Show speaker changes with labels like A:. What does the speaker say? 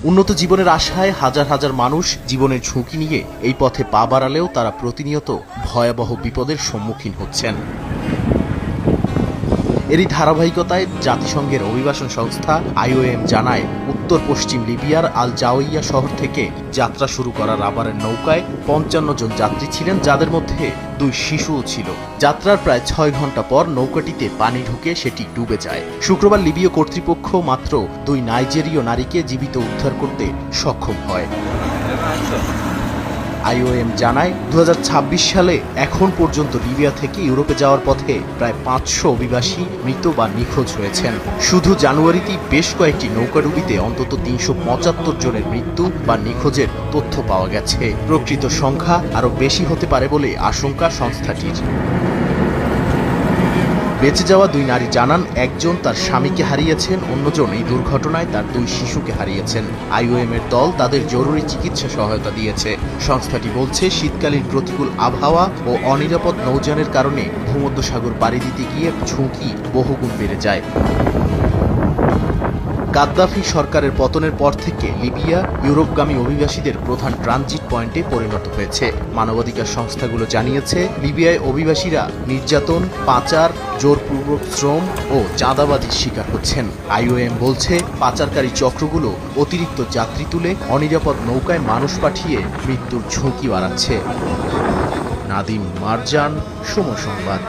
A: উন্নত জীবনের আশায় হাজার হাজার মানুষ জীবনের ঝুঁকি নিয়ে এই পথে পা বাড়ালেও তারা প্রতিনিয়ত ভয়াবহ বিপদের সম্মুখীন হচ্ছেন। এরই ধারাবাহিকতায় জাতিসংঘের অভিবাসন সংস্থা IOM জানায়, উত্তর পশ্চিম লিবিয়ার আল জাওইয়া শহর থেকে যাত্রা শুরু করা রাবারের নৌকায় ৫৫ জন যাত্রী ছিলেন, যাদের মধ্যে ২ শিশুও ছিল। যাত্রার প্রায় ৬ ঘন্টা পর নৌকাটিতে পানি ঢুকে সেটি ডুবে যায়। শুক্রবার লিবীয় কর্তৃপক্ষ মাত্র ২ নাইজেরীয় নারীকে জীবিত উদ্ধার করতে সক্ষম হয়। IOM জানায়, ২০২৬ সালে এখন পর্যন্ত লিবিয়া থেকে ইউরোপে যাওয়ার পথে প্রায় ৫০০ অভিবাসী মৃত বা নিখোঁজ হয়েছেন। শুধু জানুয়ারিতেই বেশ কয়েকটি নৌকাডুবিতে অন্তত ৩৭৫ জনের মৃত্যু বা নিখোঁজের তথ্য পাওয়া গেছে। প্রকৃত সংখ্যা আরও বেশি হতে পারে বলে আশঙ্কা সংস্থাটির। বেঁচে যাওয়া ২ নারী জানান, একজন তার স্বামীকে হারিয়েছেন, অন্যজন এই দুর্ঘটনায় তার ২ শিশুকে হারিয়েছেন। IOM এর দল তাদের জরুরি চিকিৎসা সহায়তা দিয়েছে। সংস্থাটি বলছে, শীতকালীন প্রতিকূল আবহাওয়া ও অনিরাপদ নৌযানের কারণে ভূমধ্যসাগর পাড়ি দিতে গিয়ে ঝুঁকি বহুগুণ বেড়ে যায়। গাদ্দাফি সরকারের পতনের পর থেকে লিবিয়া ইউরোপগামী অভিবাসীদের প্রধান ট্রানজিট পয়েন্টে পরিণত হয়েছে। মানবাধিকার সংস্থাগুলো জানিয়েছে, লিবিয়ায় অভিবাসীরা নির্যাতন, পাচার, জোরপূর্বক শ্রম ও চাঁদাবাজির শিকার হচ্ছেন। IOM বলছে, পাচারকারী চক্রগুলো অতিরিক্ত যাত্রী তুলে অনিরাপদ নৌকায় মানুষ পাঠিয়ে মৃত্যুর ঝুঁকি বাড়াচ্ছে। নাদিম মারজান, সময় সংবাদ।